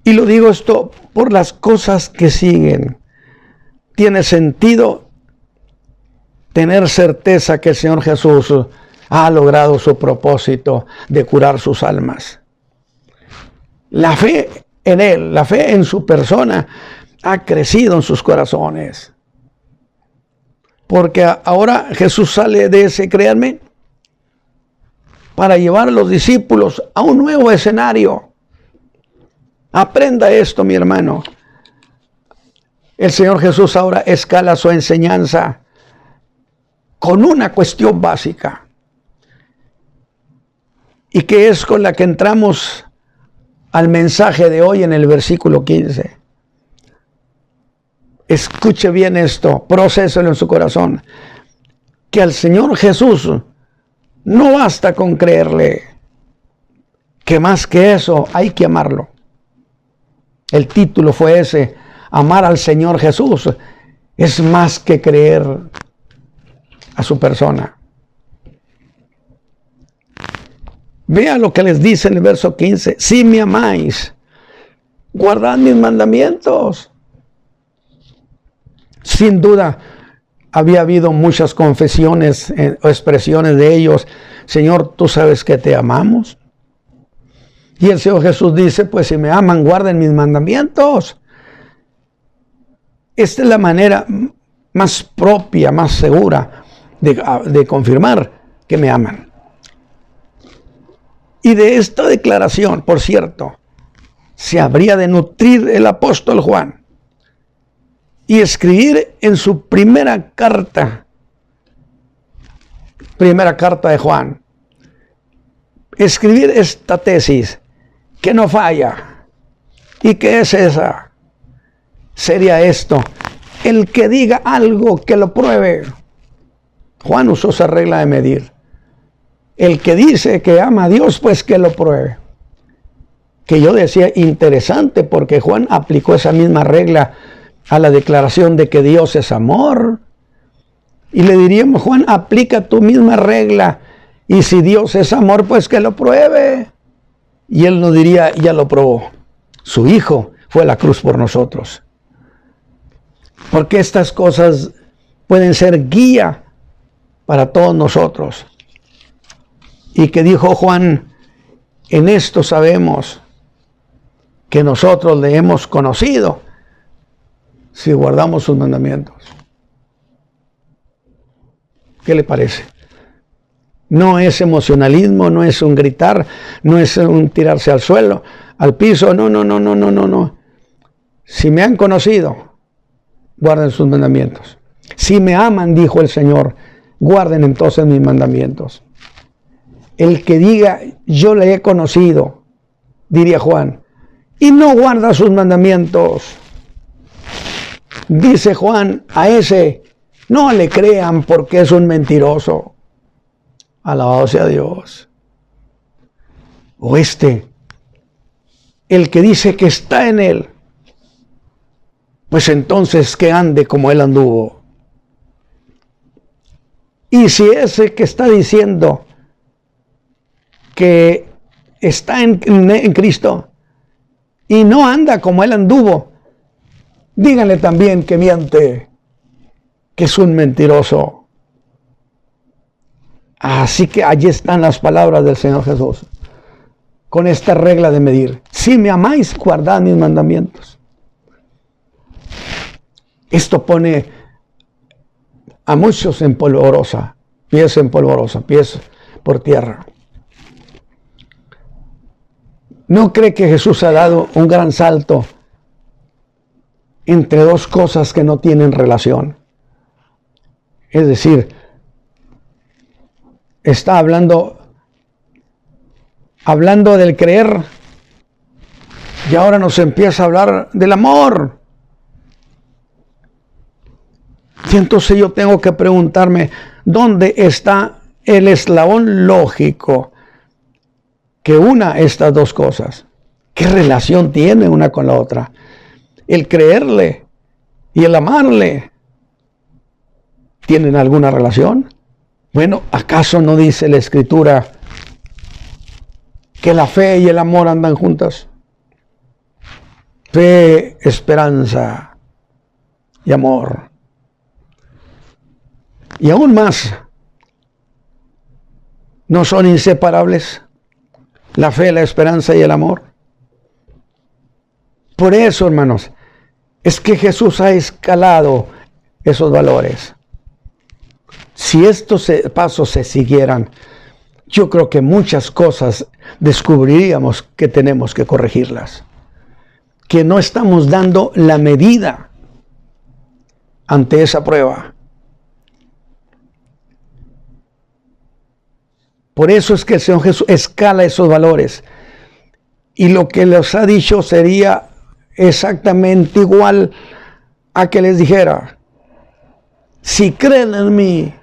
Y lo digo esto por las cosas que siguen. Tiene sentido tener certeza que el Señor Jesús ha logrado su propósito de curar sus almas. La fe en Él, la fe en su persona, ha crecido en sus corazones. Porque ahora Jesús sale de ese, créanme, para llevar a los discípulos a un nuevo escenario. Aprenda esto, mi hermano. El Señor Jesús ahora escala su enseñanza con una cuestión básica, y que es con la que entramos al mensaje de hoy en el versículo 15. Escuche bien esto, procéselo en su corazón, que al Señor Jesús no basta con creerle, que más que eso hay que amarlo. El título fue ese: amar al Señor Jesús es más que creer a su persona. Vea lo que les dice en el verso 15: si me amáis, guardad mis mandamientos. Sin duda, había habido muchas confesiones o expresiones de ellos: Señor, tú sabes que te amamos. Y el Señor Jesús dice: pues si me aman, guarden mis mandamientos. Esta es la manera más propia, más segura de confirmar que me aman. Y de esta declaración, por cierto, se habría de nutrir el apóstol Juan y escribir en su primera carta de Juan, escribir esta tesis que no falla. ¿Y qué es esa? Sería esto: el que diga algo, que lo pruebe. Juan usó esa regla de medir. El que dice que ama a Dios, pues que lo pruebe. Que yo decía interesante, porque Juan aplicó esa misma regla a la declaración de que Dios es amor. Y le diríamos: Juan, aplica tu misma regla, y si Dios es amor, pues que lo pruebe. Y él nos diría: ya lo probó. Su Hijo fue a la cruz por nosotros. Porque estas cosas pueden ser guía para todos nosotros. Y que dijo Juan: en esto sabemos que nosotros le hemos conocido, si guardamos sus mandamientos. ¿Qué le parece? No es emocionalismo, no es un gritar, no es un tirarse al suelo, al piso, no. Si me han conocido, guarden sus mandamientos. Si me aman, dijo el Señor, guarden entonces mis mandamientos. El que diga: yo le he conocido, diría Juan, y no guarda sus mandamientos, dice Juan, a ese no le crean, porque es un mentiroso. Alabado sea Dios. O el que dice que está en él, pues entonces que ande como él anduvo. Y si ese que está diciendo que está en Cristo y no anda como él anduvo, díganle también que miente, que es un mentiroso. Así que allí están las palabras del Señor Jesús, con esta regla de medir: si me amáis, guardad mis mandamientos. Esto pone a muchos en polvorosa, pies por tierra. ¿No cree que Jesús ha dado un gran salto entre dos cosas que no tienen relación? Es decir, está hablando del creer, y ahora nos empieza a hablar del amor. Y entonces yo tengo que preguntarme: ¿dónde está el eslabón lógico que una estas dos cosas? ¿Qué relación tiene una con la otra? El creerle y el amarle, ¿tienen alguna relación? Bueno, ¿acaso no dice la Escritura que la fe y el amor andan juntas? Fe, esperanza y amor. Y aún más, ¿No son inseparables la fe, la esperanza y el amor? Por eso, hermanos, es que Jesús ha escalado esos valores. Si estos pasos se siguieran, yo creo que muchas cosas descubriríamos que tenemos que corregirlas. Que no estamos dando la medida ante esa prueba. Por eso es que el Señor Jesús escala esos valores. Y lo que les ha dicho sería exactamente igual a que les dijera: si creen en mí,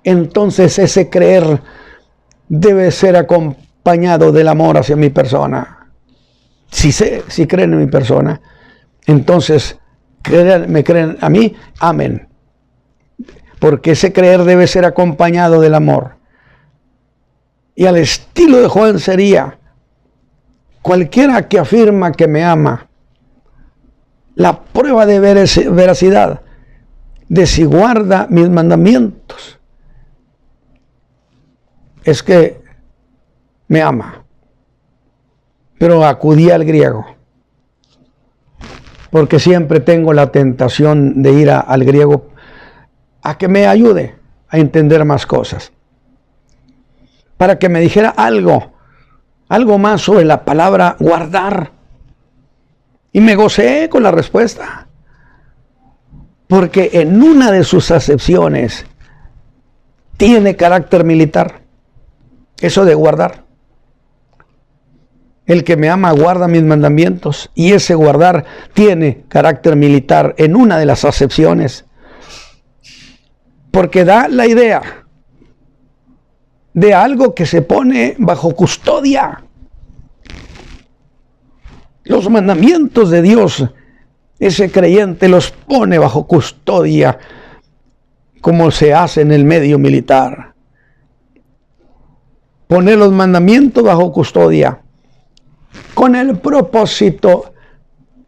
entonces ese creer debe ser acompañado del amor hacia mi persona. Si creen en mi persona, entonces me creen a mí, amén. Porque ese creer debe ser acompañado del amor. Y al estilo de Juan sería: cualquiera que afirma que me ama, la prueba de veracidad de si guarda mis mandamientos es que me ama. Pero acudí al griego, porque siempre tengo la tentación de ir al griego a que me ayude a entender más cosas, para que me dijera algo más sobre la palabra guardar. Y me gocé con la respuesta, porque en una de sus acepciones tiene carácter militar, eso de guardar. El que me ama guarda mis mandamientos, y ese guardar tiene carácter militar en una de las acepciones, porque da la idea de algo que se pone bajo custodia. Los mandamientos de Dios, ese creyente los pone bajo custodia, como se hace en el medio militar. Poner los mandamientos bajo custodia con el propósito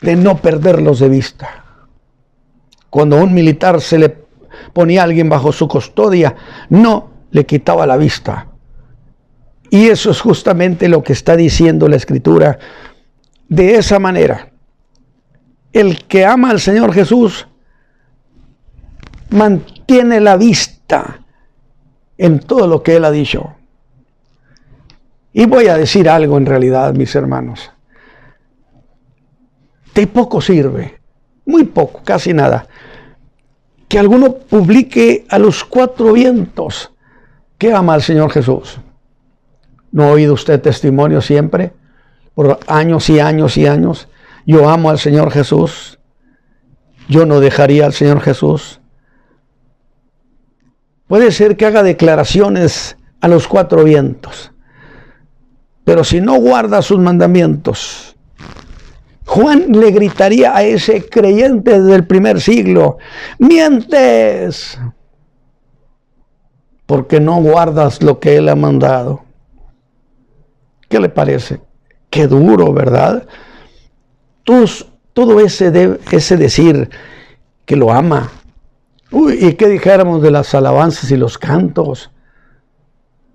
de no perderlos de vista. Cuando a un militar se le ponía a alguien bajo su custodia, no le quitaba la vista. Y eso es justamente lo que está diciendo la Escritura. De esa manera, el que ama al Señor Jesús mantiene la vista en todo lo que Él ha dicho. Y voy a decir algo en realidad, mis hermanos. De poco sirve, muy poco, casi nada, que alguno publique a los cuatro vientos que ama al Señor Jesús. ¿No ha oído usted testimonio siempre? Por años y años y años. Yo amo al Señor Jesús. Yo no dejaría al Señor Jesús. Puede ser que haga declaraciones a los cuatro vientos, pero si no guarda sus mandamientos, Juan le gritaría a ese creyente del primer siglo: mientes, porque no guardas lo que Él ha mandado. ¿Qué le parece? Qué duro, ¿verdad? Todo ese decir que lo ama. Uy, ¿y qué dijéramos de las alabanzas y los cantos,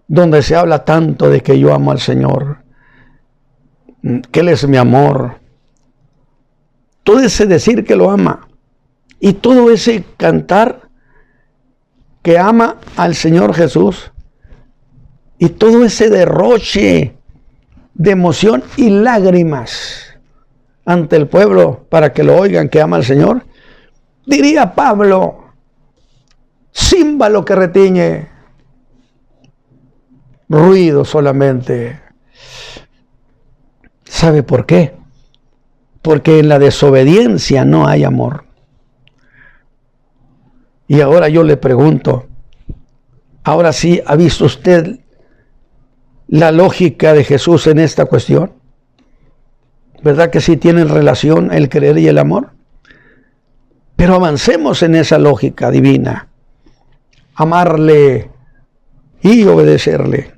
donde se habla tanto de que yo amo al Señor, que Él es mi amor? Todo ese decir que lo ama, y todo ese cantar que ama al Señor Jesús, y todo ese derroche de emoción y lágrimas ante el pueblo para que lo oigan que ama al Señor, diría Pablo: címbalo que retiñe, ruido solamente. ¿Sabe por qué? Porque en la desobediencia no hay amor. Y ahora yo le pregunto, ¿ahora sí ha visto usted la lógica de Jesús en esta cuestión? ¿Verdad que sí tienen relación el creer y el amor? Pero avancemos en esa lógica divina. Amarle y obedecerle.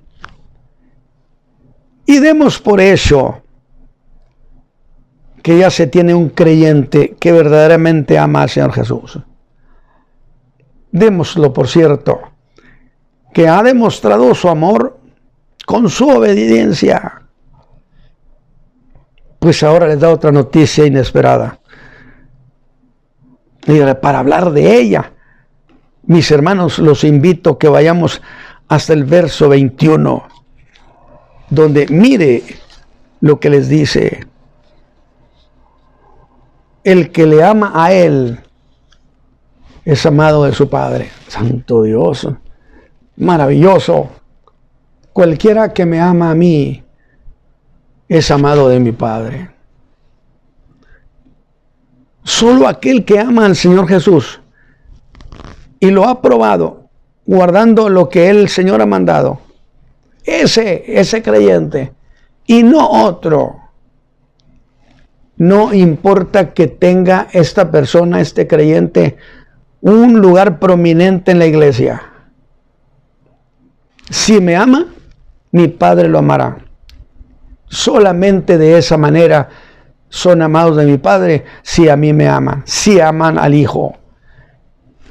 Y demos por hecho que ya se tiene un creyente que verdaderamente ama al Señor Jesús. Démoslo por cierto, que ha demostrado su amor con su obediencia. Pues ahora les da otra noticia inesperada. Y para hablar de ella, mis hermanos, los invito a que vayamos hasta el verso 21, donde mire lo que les dice. El que le ama a Él es amado de su Padre. Santo Dios, maravilloso. Cualquiera que me ama a mí es amado de mi Padre. Solo aquel que ama al Señor Jesús y lo ha probado, guardando lo que el Señor ha mandado, ese creyente, y no otro. No importa que tenga esta persona, este creyente, un lugar prominente en la iglesia. Si me ama, mi Padre lo amará. Solamente de esa manera son amados de mi Padre, si a mí me aman, si aman al Hijo.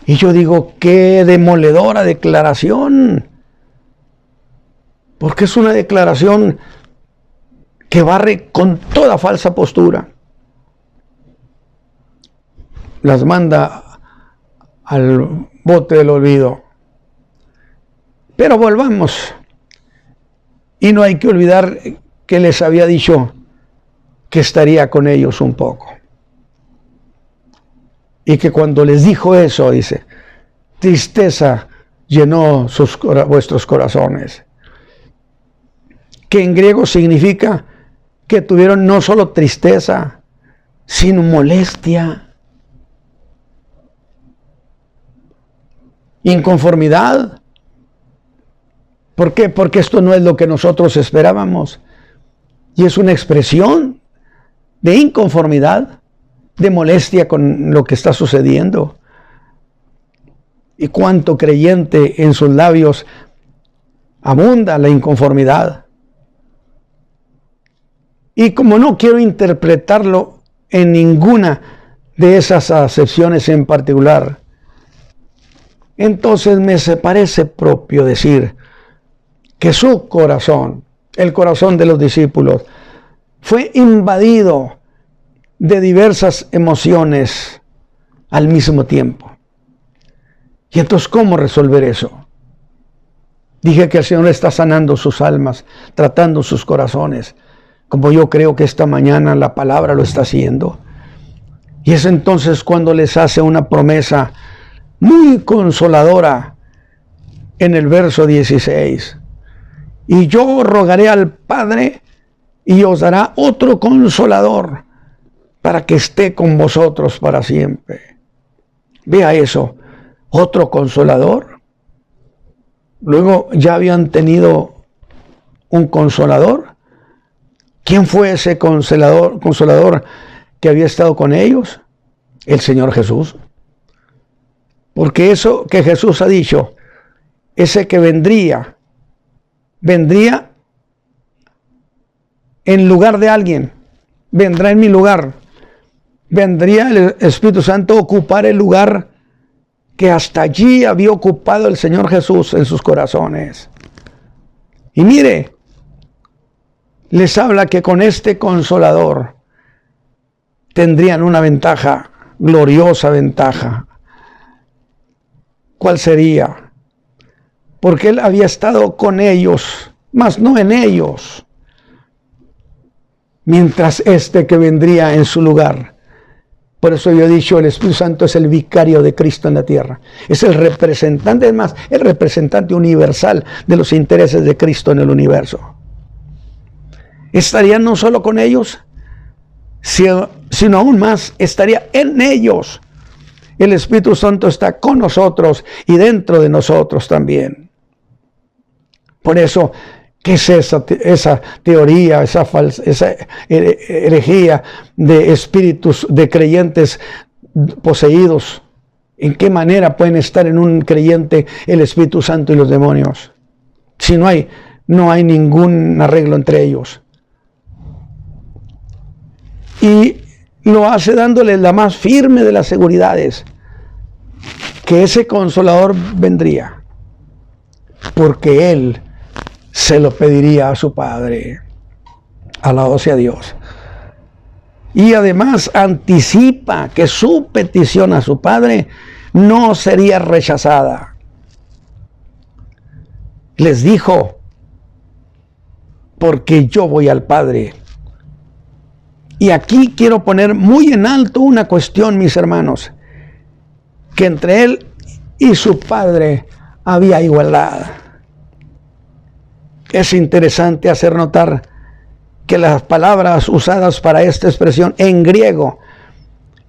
Y yo digo, qué demoledora declaración. Porque es una declaración que barre con toda falsa postura. Las manda al bote del olvido. Pero volvamos. Y no hay que olvidar que les había dicho que estaría con ellos un poco. Y que cuando les dijo eso, dice, tristeza llenó vuestros corazones. Que en griego significa que tuvieron no solo tristeza, sino molestia, inconformidad. ¿Por qué? Porque esto no es lo que nosotros esperábamos. Y es una expresión de inconformidad, de molestia con lo que está sucediendo. Y cuánto creyente en sus labios abunda la inconformidad. Y como no quiero interpretarlo en ninguna de esas acepciones en particular, entonces me parece propio decir que su corazón, el corazón de los discípulos, fue invadido de diversas emociones al mismo tiempo. Y entonces, ¿cómo resolver eso? Dije que el Señor está sanando sus almas, tratando sus corazones, como yo creo que esta mañana la palabra lo está haciendo. Y es entonces cuando les hace una promesa muy consoladora en el verso 16. Y yo rogaré al Padre y os dará otro consolador para que esté con vosotros para siempre. Vea eso, otro consolador. Luego ya habían tenido un consolador. ¿Quién fue ese consolador que había estado con ellos? El Señor Jesús. Porque eso que Jesús ha dicho, ese que vendría en lugar de alguien, vendrá en mi lugar, vendría el Espíritu Santo a ocupar el lugar que hasta allí había ocupado el Señor Jesús en sus corazones. Y mire, les habla que con este consolador tendrían una ventaja, gloriosa ventaja. ¿Cuál sería? Porque Él había estado con ellos, mas no en ellos, mientras este que vendría en su lugar. Por eso yo he dicho, el Espíritu Santo es el vicario de Cristo en la tierra. Es el representante, es más, el representante universal de los intereses de Cristo en el universo. Estaría no solo con ellos, sino aún más, estaría en ellos. El Espíritu Santo está con nosotros y dentro de nosotros también. Por eso, ¿qué es esa teoría, esa herejía de espíritus, de creyentes poseídos? ¿En qué manera pueden estar en un creyente el Espíritu Santo y los demonios? Si no hay ningún arreglo entre ellos. Y lo hace dándole la más firme de las seguridades, que ese consolador vendría. porque Él se lo pediría a su Padre. Alabado sea Dios. Y además anticipa que su petición a su Padre no sería rechazada. Les dijo, porque yo voy al Padre. Y aquí quiero poner muy en alto una cuestión, mis hermanos, que entre Él y su Padre había igualdad. Es interesante hacer notar que las palabras usadas para esta expresión en griego,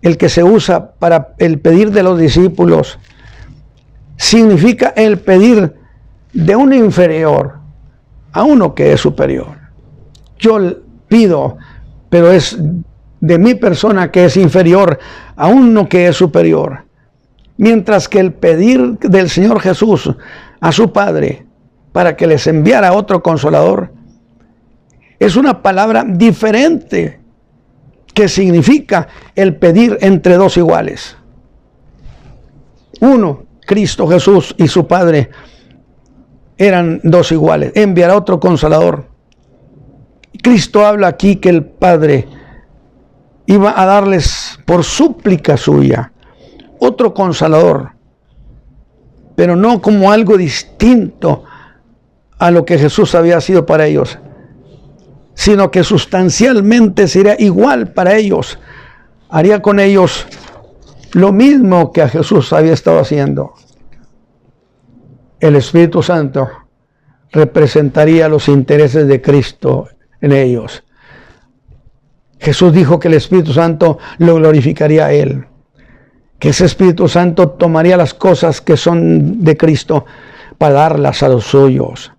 el que se usa para el pedir de los discípulos, significa el pedir de un inferior a uno que es superior. Yo pido, pero es de mi persona que es inferior a uno que es superior. Mientras que el pedir del Señor Jesús a su Padre para que les enviara otro consolador es una palabra diferente que significa el pedir entre dos iguales. Uno, Cristo Jesús y su Padre eran dos iguales. Enviará otro consolador. Cristo habla aquí que el Padre iba a darles por súplica suya otro consolador, pero no como algo distinto a lo que Jesús había sido para ellos, sino que sustancialmente sería igual para ellos. Haría con ellos lo mismo que a Jesús había estado haciendo. El Espíritu Santo representaría los intereses de Cristo en ellos. Jesús dijo que el Espíritu Santo lo glorificaría a Él, que ese Espíritu Santo tomaría las cosas que son de Cristo para darlas a los suyos.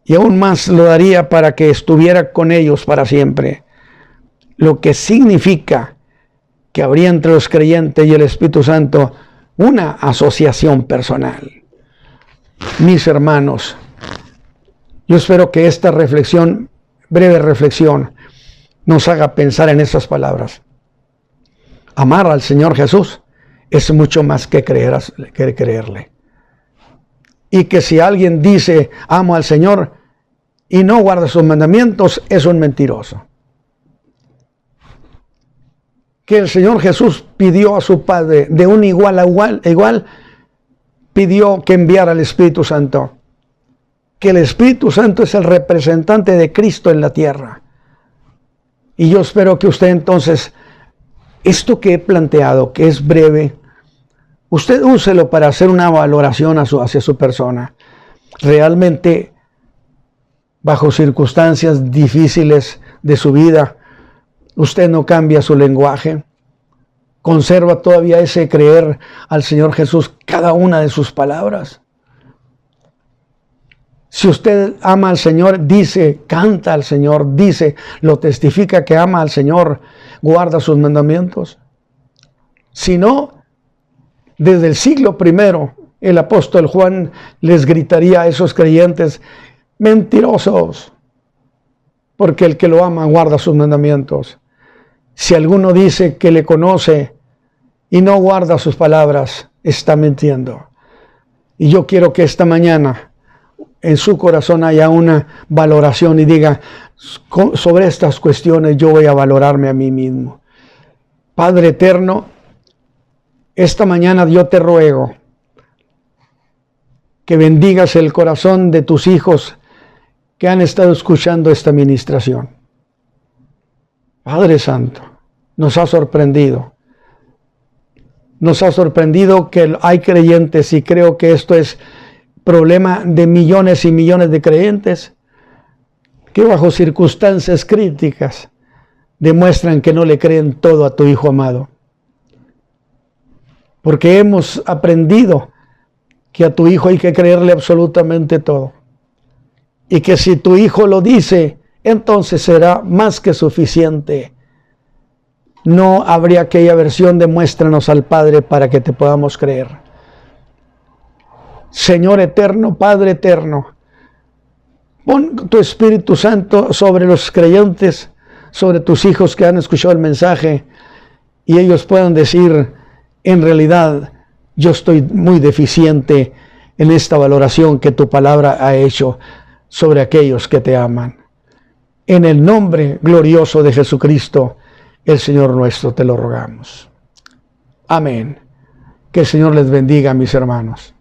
Y aún más lo daría para que estuviera con ellos para siempre. Lo que significa que habría entre los creyentes y el Espíritu Santo una asociación personal. Mis hermanos, yo espero que esta reflexión, breve reflexión, nos haga pensar en estas palabras. Amar al Señor Jesús es mucho más que creerle. Y que si alguien dice, amo al Señor, y no guarda sus mandamientos, es un mentiroso. Que el Señor Jesús pidió a su Padre, de un igual a igual, pidió que enviara al Espíritu Santo. Que el Espíritu Santo es el representante de Cristo en la tierra. Y yo espero que usted entonces, esto que he planteado, que es breve, usted úselo para hacer una valoración hacia su persona. Realmente, bajo circunstancias difíciles de su vida, usted no cambia su lenguaje, conserva todavía ese creer al Señor Jesús cada una de sus palabras. Si usted ama al Señor, dice, canta al Señor, dice, lo testifica que ama al Señor, guarda sus mandamientos. Si no, desde el siglo I, el apóstol Juan les gritaría a esos creyentes, mentirosos, porque el que lo ama guarda sus mandamientos. Si alguno dice que le conoce y no guarda sus palabras, está mintiendo. Y yo quiero que esta mañana en su corazón haya una valoración y diga, sobre estas cuestiones yo voy a valorarme a mí mismo. Padre eterno, esta mañana yo te ruego que bendigas el corazón de tus hijos que han estado escuchando esta ministración. Padre Santo, nos ha sorprendido. Nos ha sorprendido que hay creyentes, y creo que esto es problema de millones y millones de creyentes, que bajo circunstancias críticas demuestran que no le creen todo a tu Hijo amado. Porque hemos aprendido que a tu Hijo hay que creerle absolutamente todo. Y que si tu Hijo lo dice, entonces será más que suficiente. No habría aquella versión de muéstranos al Padre para que te podamos creer. Señor eterno, Padre eterno, pon tu Espíritu Santo sobre los creyentes, sobre tus hijos que han escuchado el mensaje, y ellos puedan decir, en realidad, yo estoy muy deficiente en esta valoración que tu palabra ha hecho sobre aquellos que te aman. En el nombre glorioso de Jesucristo, el Señor nuestro, te lo rogamos. Amén. Que el Señor les bendiga, mis hermanos.